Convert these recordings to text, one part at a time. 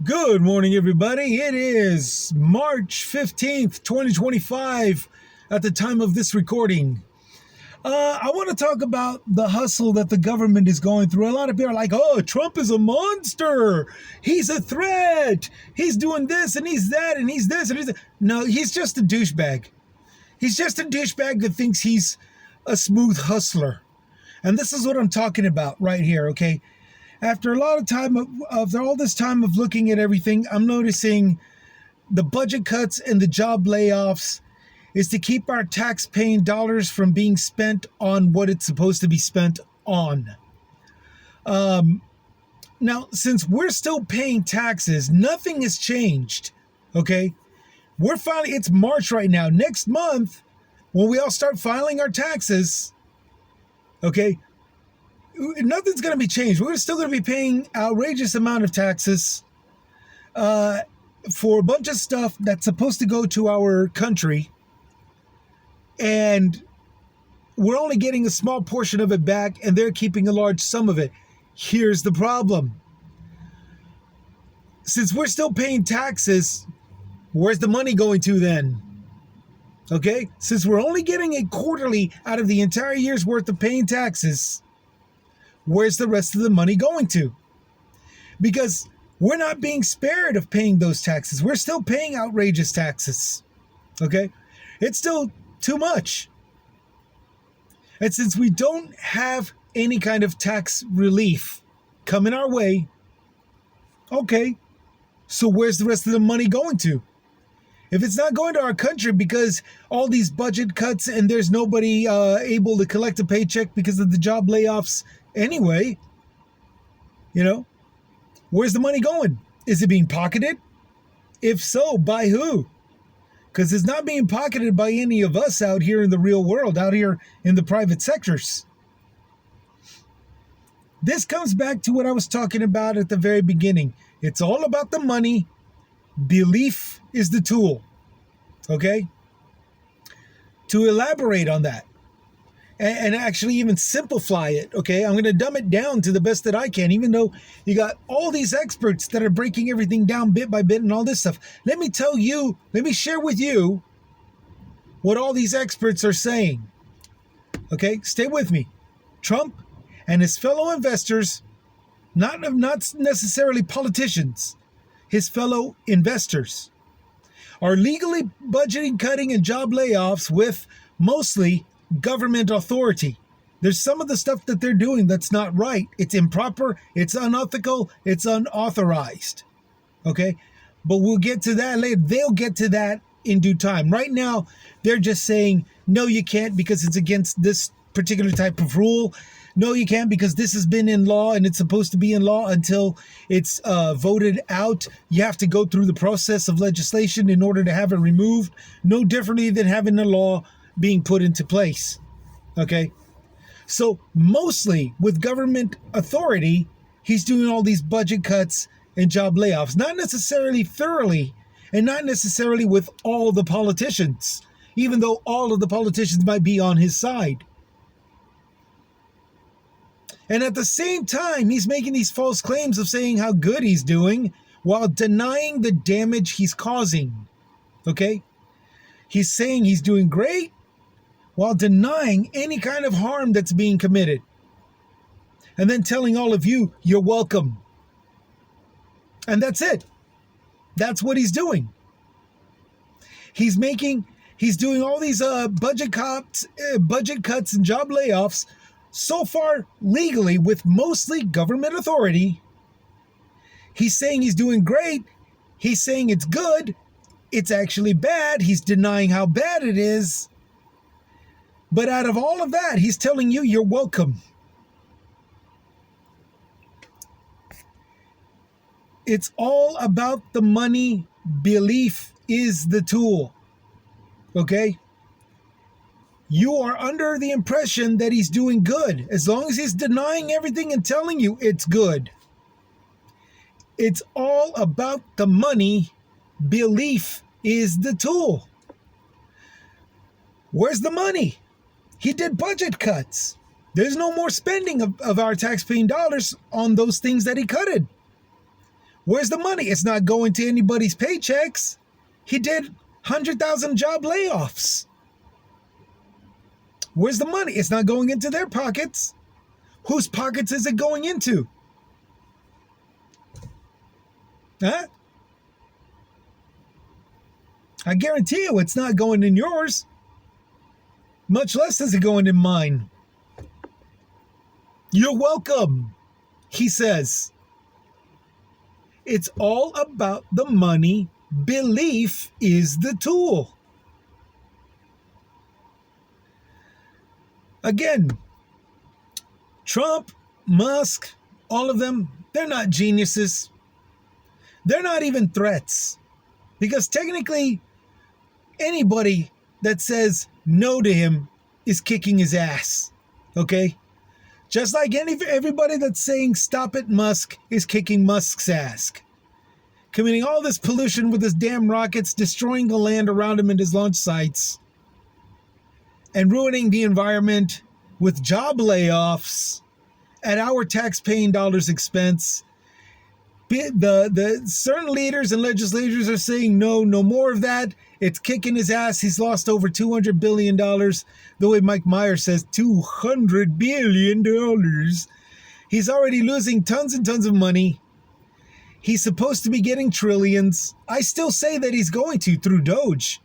Good morning, everybody. It is March 15th, 2025 at the time of this recording. I want to talk about the hustle that the government is going through. A lot of people are like, oh, Trump is a monster. He's a threat. He's doing this and he's that and he's this and he's that. No, he's just a douchebag. He's just a douchebag that thinks he's a smooth hustler. And this is what I'm talking about right here, okay? After a lot of time, after all this time of looking at everything, I'm noticing the budget cuts and the job layoffs is to keep our tax-paying dollars from being spent on what it's supposed to be spent on. Now, since we're still paying taxes, nothing has changed, okay? It's March right now. Next month, when we all start filing our taxes, okay, nothing's going to be changed. We're still going to be paying outrageous amount of taxes for a bunch of stuff that's supposed to go to our country. And we're only getting a small portion of it back, and they're keeping a large sum of it. Here's the problem. Since we're still paying taxes, where's the money going to then? Okay? Since we're only getting a quarterly out of the entire year's worth of paying taxes, where's the rest of the money going to? Because we're not being spared of paying those taxes. We're still paying outrageous taxes. Okay? It's still too much. And since we don't have any kind of tax relief coming our way, okay, so where's the rest of the money going to? If it's not going to our country because all these budget cuts and there's nobody able to collect a paycheck because of the job layoffs anyway, where's the money going? Is it being pocketed? If so, by who? Because it's not being pocketed by any of us out here in the real world, out here in the private sectors. This comes back to what I was talking about at the very beginning. It's all about the money. Belief is the tool. Okay? To elaborate on that, and actually even simplify it, okay? I'm going to dumb it down to the best that I can, even though you got all these experts that are breaking everything down bit by bit and all this stuff. Let me share with you what all these experts are saying, okay? Stay with me. Trump and his fellow investors, not necessarily politicians, his fellow investors, are legally budgeting cutting and job layoffs with mostly government authority. There's some of the stuff that they're doing that's not right. It's improper, it's unethical, it's unauthorized. Okay? But we'll get to that later. They'll get to that in due time. Right now, they're just saying, no, you can't because it's against this particular type of rule. No, you can't because this has been in law and it's supposed to be in law until it's voted out. You have to go through the process of legislation in order to have it removed. No differently than having a law being put into place. Okay? So mostly with government authority, he's doing all these budget cuts and job layoffs. Not necessarily thoroughly and not necessarily with all the politicians, even though all of the politicians might be on his side. And at the same time, he's making these false claims of saying how good he's doing while denying the damage he's causing. Okay? He's saying he's doing great while denying any kind of harm that's being committed. And then telling all of you, you're welcome. And that's it. That's what he's doing. He's doing all these budget cuts and job layoffs so far legally with mostly government authority. He's saying he's doing great. He's saying it's good. It's actually bad. He's denying how bad it is. But out of all of that, he's telling you you're welcome. It's all about the money. Belief is the tool. Okay? You are under the impression that he's doing good, as long as he's denying everything and telling you it's good. It's all about the money. Belief is the tool. Where's the money? He did budget cuts. There's no more spending of our taxpaying dollars on those things that he cutted. Where's the money? It's not going to anybody's paychecks. He did 100,000 job layoffs. Where's the money? It's not going into their pockets. Whose pockets is it going into? Huh? I guarantee you it's not going in yours. Much less is it going in mine. You're welcome, he says. It's all about the money. Belief is the tool. Again, Trump, Musk, all of them, they're not geniuses. They're not even threats. Because technically, anybody that says no to him is kicking his ass. Okay? Just like everybody that's saying stop it, Musk, is kicking Musk's ass. Committing all this pollution with his damn rockets, destroying the land around him and his launch sites, and ruining the environment with job layoffs at our tax-paying dollars' expense. The certain leaders and legislators are saying no more of that. It's kicking his ass. He's lost over $200 billion. The way Mike Myers says, $200 billion. He's already losing tons and tons of money. He's supposed to be getting trillions. I still say that he's going to through Doge,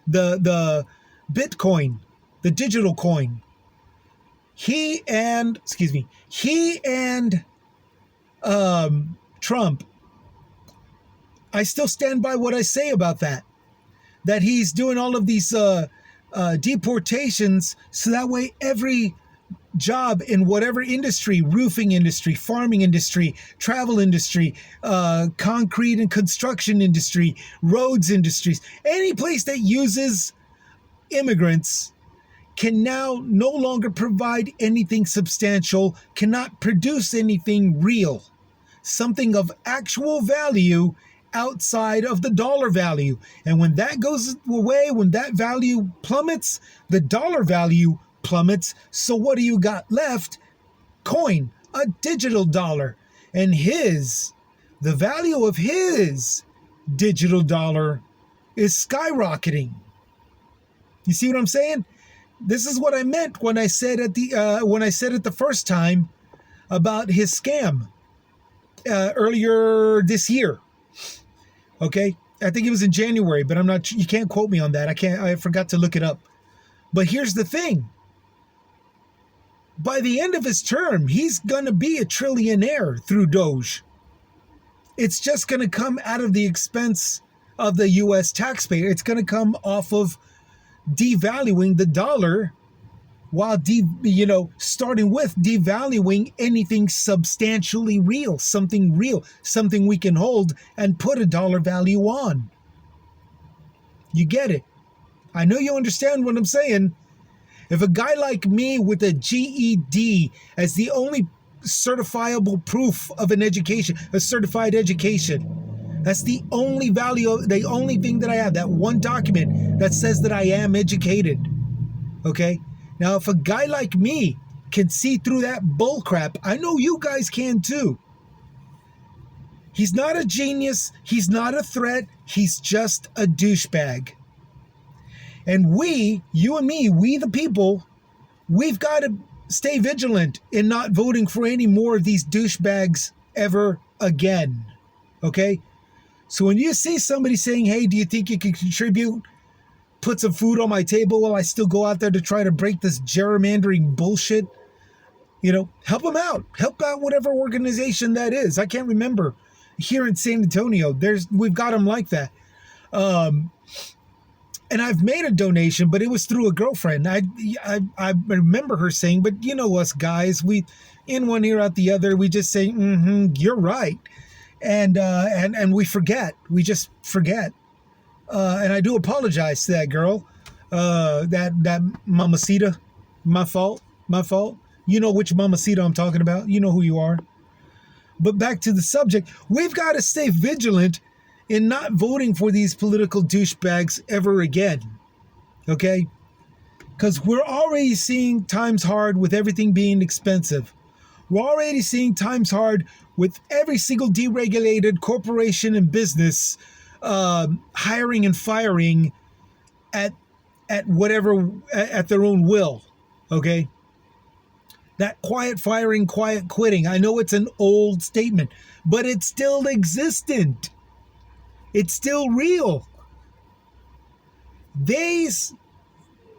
the Bitcoin, the digital coin. He and Trump, I still stand by what I say about that. That he's doing all of these deportations so that way every job in whatever industry, roofing industry, farming industry, travel industry, concrete and construction industry, roads industries, any place that uses immigrants can now no longer provide anything substantial, cannot produce anything real, something of actual value outside of the dollar value. And when that goes away, when that value plummets, the dollar value plummets. So what do you got left? Coin, a digital dollar. And the value of his digital dollar is skyrocketing. You see what I'm saying? This is what I meant when I said it the first time about his scam earlier this year. Okay, I think it was in January, but I'm not. You can't quote me on that. I forgot to look it up. But here's the thing. By the end of his term, he's gonna be a trillionaire through Doge. It's just gonna come out of the expense of the U.S. taxpayer. It's gonna come off of devaluing the dollar, while starting with devaluing anything substantially real, something we can hold and put a dollar value on. You get it? I know you understand what I'm saying. If a guy like me with a GED as the only certifiable proof of an education, a certified education, that's the only value, the only thing that I have, that one document that says that I am educated. Okay? Now, if a guy like me can see through that bullcrap, I know you guys can too. He's not a genius. He's not a threat. He's just a douchebag. And you and me, we the people, we've got to stay vigilant in not voting for any more of these douchebags ever again. Okay? So when you see somebody saying, hey, do you think you can contribute? Put some food on my table while I still go out there to try to break this gerrymandering bullshit. Help them out. Help out whatever organization that is. I can't remember. Here in San Antonio, we've got them like that. And I've made a donation, but it was through a girlfriend. I remember her saying, but you know us guys, we in one ear out the other, we just say, you're right. And we forget. We just forget. And I do apologize to that girl, that mamacita. My fault. You know which mamacita I'm talking about. You know who you are. But back to the subject. We've got to stay vigilant in not voting for these political douchebags ever again. Okay? Because we're already seeing times hard with everything being expensive. We're already seeing times hard with every single deregulated corporation and business hiring and firing at at their own will. Okay, that quiet firing, quiet quitting. I know it's an old statement, but it's still existent. It's still real. These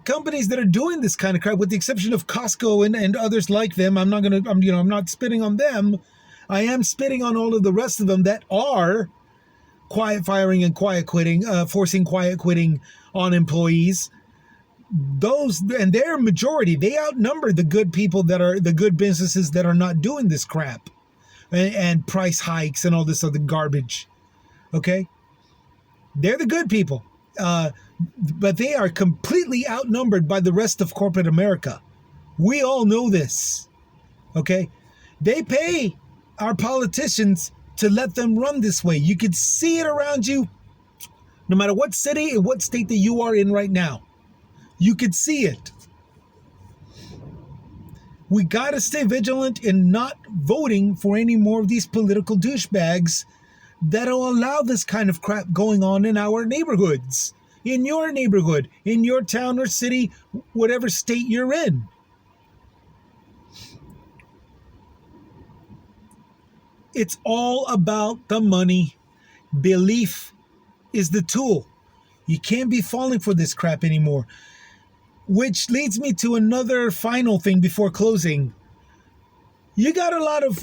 companies that are doing this kind of crap, with the exception of Costco and others like them, I'm not spitting on them. I am spitting on all of the rest of them that are quiet firing and quiet quitting, forcing quiet quitting on employees. Those, and their majority, they outnumber the good people that are the good businesses that are not doing this crap and price hikes and all this other garbage. Okay, they're the good people, but they are completely outnumbered by the rest of corporate America. We all know this. Okay, they pay our politicians to let them run this way. You can see it around you, no matter what city and what state that you are in right now. You could see it. We got to stay vigilant in not voting for any more of these political douchebags that'll allow this kind of crap going on in our neighborhoods, in your neighborhood, in your town or city, whatever state you're in. It's all about the money. Belief is the tool. You can't be falling for this crap anymore. Which leads me to another final thing before closing. You got a lot of,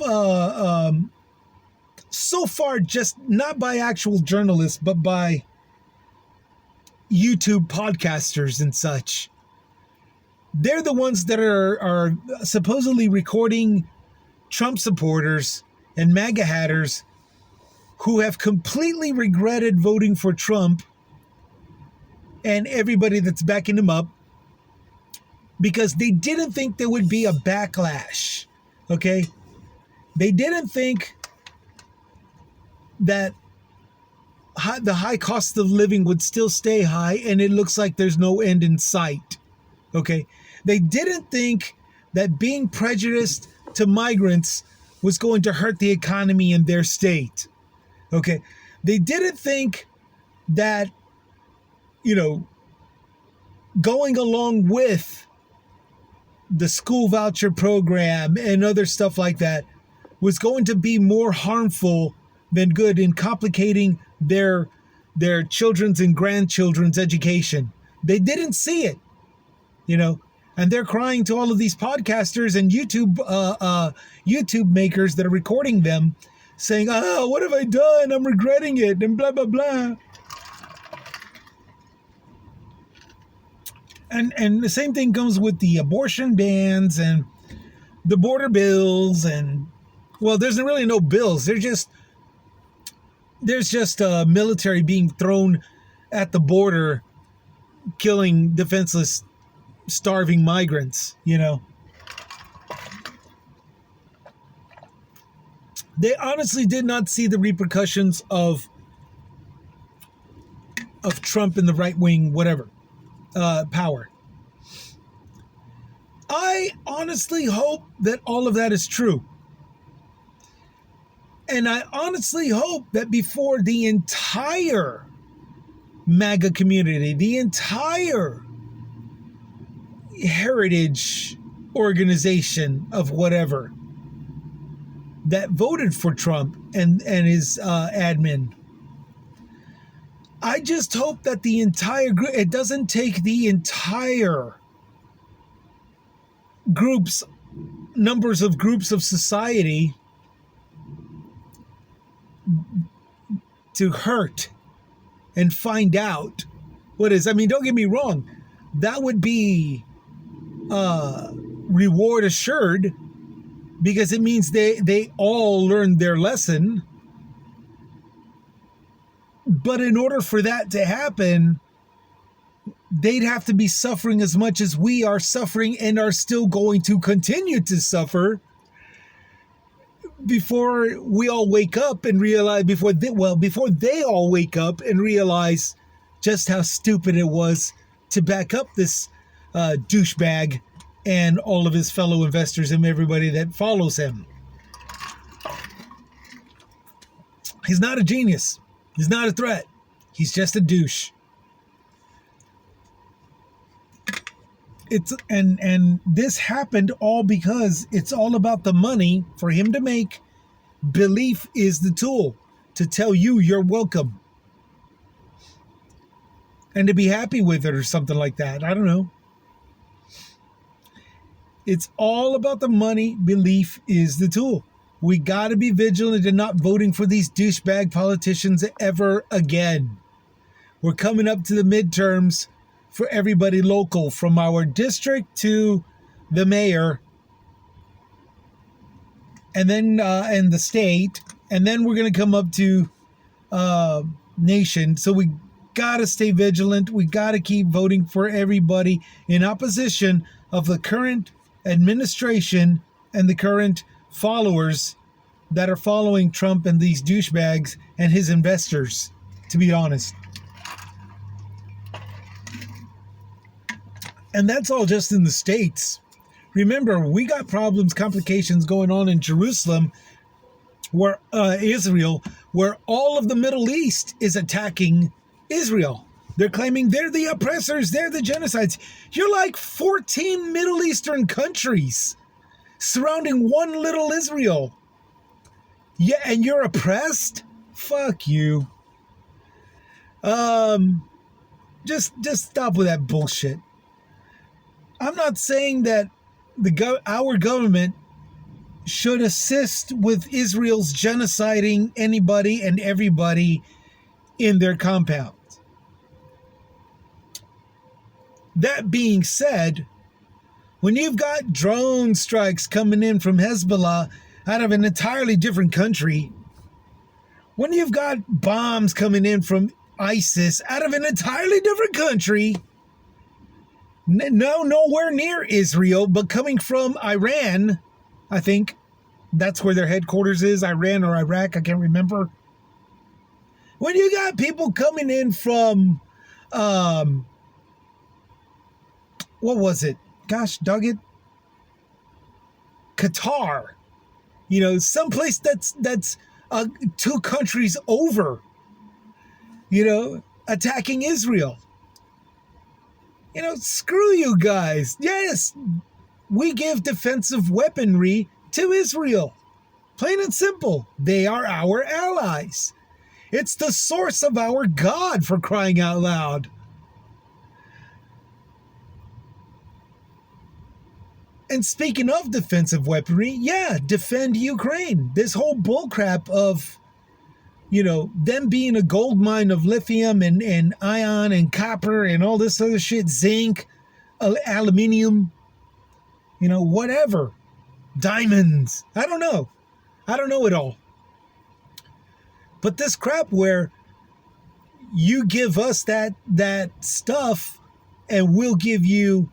so far, just not by actual journalists, but by YouTube podcasters and such. They're the ones that are supposedly recording Trump supporters and MAGA hatters who have completely regretted voting for Trump and everybody that's backing him up, because they didn't think there would be a backlash, okay? They didn't think that the high cost of living would still stay high, and it looks like there's no end in sight, okay? They didn't think that being prejudiced to migrants was going to hurt the economy in their state, okay? They didn't think that, going along with the school voucher program and other stuff like that was going to be more harmful than good in complicating their children's and grandchildren's education. They didn't see it, and they're crying to all of these podcasters and YouTube makers that are recording them, saying, "Oh, what have I done? I'm regretting it," and blah blah blah. And the same thing comes with the abortion bans and the border bills, and well, there's really no bills. There's just military being thrown at the border, killing defenseless, starving migrants. They honestly did not see the repercussions of Trump and the right wing, whatever. Power. I honestly hope that all of that is true. And I honestly hope that before the entire MAGA community, the entire heritage organization of whatever that voted for Trump and his admin, I just hope that the entire group, it doesn't take the entire numbers of groups of society to hurt and find out what is. I mean, don't get me wrong, that would be reward assured, because it means they all learned their lesson. But in order for that to happen, they'd have to be suffering as much as we are suffering and are still going to continue to suffer before we all wake up and realize, before they all wake up and realize just how stupid it was to back up this douchebag and all of his fellow investors and everybody that follows him. He's not a genius. He's not a threat. He's just a douche. And this happened all because it's all about the money for him to make. Belief is the tool to tell you you're welcome. And to be happy with it or something like that. I don't know. It's all about the money. Belief is the tool. We got to be vigilant in not voting for these douchebag politicians ever again. We're coming up to the midterms for everybody local, from our district to the mayor, and then and the state, and then we're going to come up to nation. So we got to stay vigilant. We got to keep voting for everybody in opposition of the current administration and the current followers that are following Trump and these douchebags and his investors, to be honest. And that's all just in the States. Remember, we got problems, complications going on in Jerusalem, where Israel, where all of the Middle East is attacking Israel. They're claiming they're the oppressors, they're the genocides. You're like 14 Middle Eastern countries surrounding one little Israel. Yeah, and you're oppressed? Fuck you. Just stop with that bullshit. I'm not saying that our government should assist with Israel's genociding anybody and everybody in their compound. That being said, when you've got drone strikes coming in from Hezbollah out of an entirely different country, when you've got bombs coming in from ISIS out of an entirely different country, nowhere near Israel, but coming from Iran, I think that's where their headquarters is, Iran or Iraq, I can't remember. When you got people coming in from, what was it? Gosh, dog it. Qatar. You know, someplace that's 2 countries over, you know, attacking Israel. You know, screw you guys. Yes, we give defensive weaponry to Israel. Plain and simple. They are our allies. It's the source of our God, for crying out loud. And speaking of defensive weaponry, yeah, defend Ukraine. This whole bullcrap of, you know, them being a gold mine of lithium and iron and copper and all this other shit, zinc, aluminium, you know, whatever, diamonds. I don't know it all. But this crap where you give us that stuff and we'll give you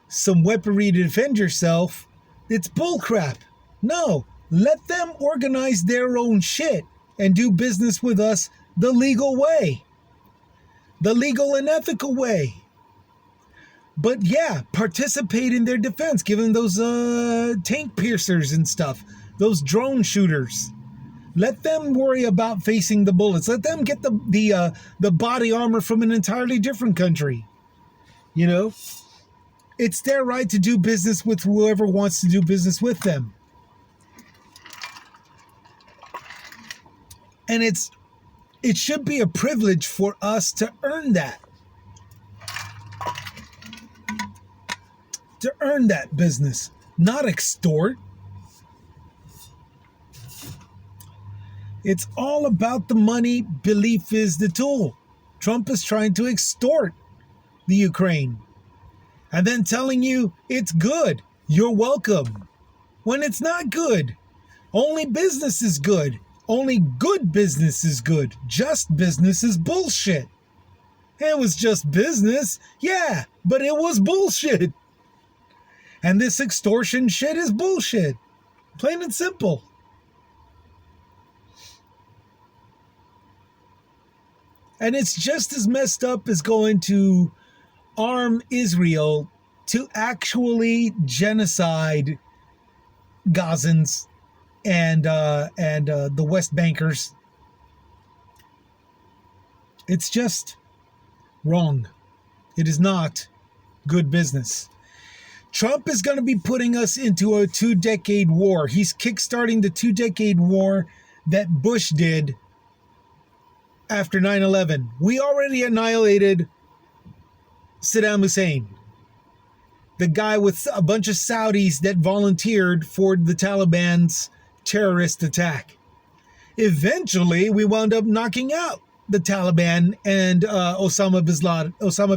some weaponry to defend yourself, it's bullcrap. No, let them organize their own shit and do business with us the legal way, the legal and ethical way. But yeah, participate in their defense. Give them those tank piercers and stuff, those drone shooters. Let them worry about facing the bullets. Let them get the body armor from an entirely different country. You know, it's their right to do business with whoever wants to do business with them. And it should be a privilege for us to earn that. To earn that business, not extort. It's all about the money. Belief is the tool. Trump is trying to extort the Ukraine and then telling you it's good, you're welcome, when it's not good. Only business is good. Only good business is good. Just business is bullshit. It was just business, yeah, but it was bullshit. And this extortion shit is bullshit. Plain and simple. And it's just as messed up as going to arm Israel to actually genocide Gazans and the West Bankers. It's just wrong. It is not good business. Trump is going to be putting us into a 2-decade war. He's kickstarting the 2-decade war that Bush did after 9/11. We already annihilated Saddam Hussein, the guy with a bunch of Saudis that volunteered for the Taliban's terrorist attack. Eventually, we wound up knocking out the Taliban and Osama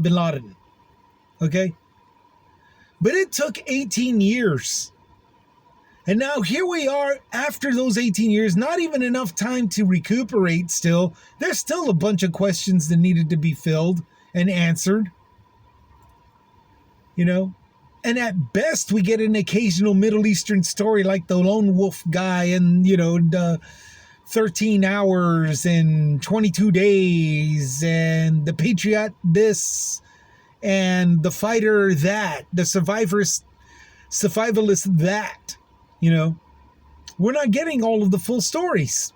bin Laden. Okay? But it took 18 years. And now here we are after those 18 years, not even enough time to recuperate still. There's still a bunch of questions that needed to be filled and answered. You know? And at best, we get an occasional Middle Eastern story like the lone wolf guy and, the 13 hours and 22 days and the patriot this and the fighter that, the survivalist that, We're not getting all of the full stories.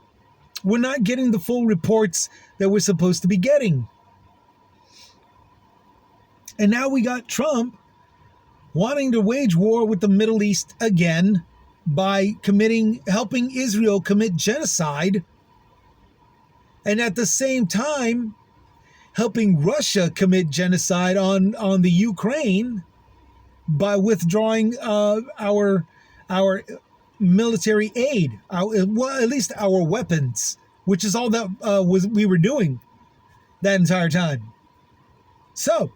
We're not getting the full reports that we're supposed to be getting. And now we got Trump wanting to wage war with the Middle East again by helping Israel commit genocide, and at the same time helping Russia commit genocide on the Ukraine by withdrawing our military aid, at least our weapons, which is all that we were doing that entire time. So,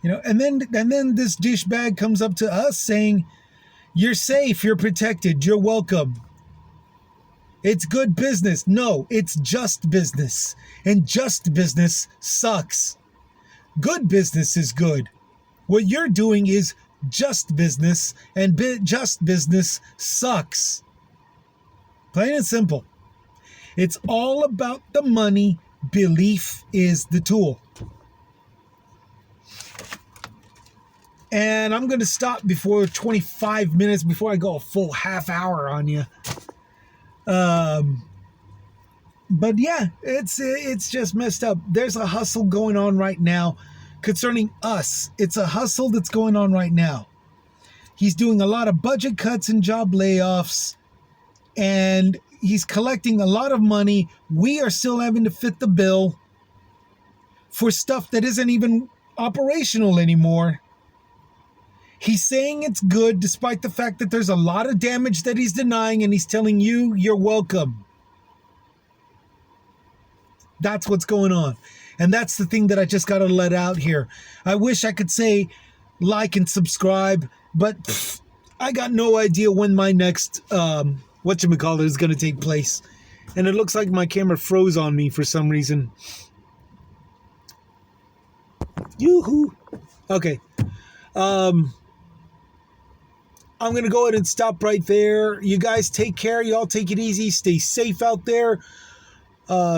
and then this douchebag comes up to us saying, "You're safe, you're protected, you're welcome. It's good business." No, it's just business. And just business sucks. Good business is good. What you're doing is just business, and just business sucks. Plain and simple. It's all about the money. Belief is the tool. And I'm going to stop before 25 minutes, before I go a full half hour on you. But yeah, it's just messed up. There's a hustle going on right now concerning us. It's a hustle that's going on right now. He's doing a lot of budget cuts and job layoffs, and he's collecting a lot of money. We are still having to fit the bill for stuff that isn't even operational anymore. He's saying it's good despite the fact that there's a lot of damage that he's denying, and he's telling you you're welcome. That's what's going on. And that's the thing that I just got to let out here. I wish I could say like and subscribe, but I got no idea when my next whatchamacallit is going to take place. And it looks like my camera froze on me for some reason. Yoo-hoo. Okay. I'm going to go ahead and stop right there. You guys take care. Y'all take it easy. Stay safe out there.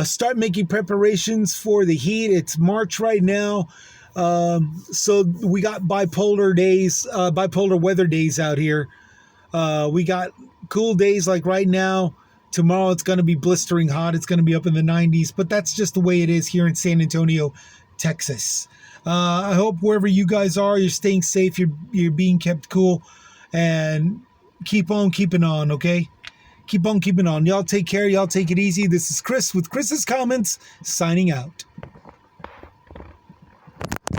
Start making preparations for the heat. It's March right now. So we got bipolar days, bipolar weather days out here. We got cool days like right now. Tomorrow it's going to be blistering hot. It's going to be up in the 90s, but that's just the way it is here in San Antonio, Texas. I hope wherever you guys are, you're staying safe. You're being kept cool, and keep on keeping on. Okay. Keep on keeping on. Y'all take care. Y'all take it easy. This is Chris with Chris's Comments, signing out.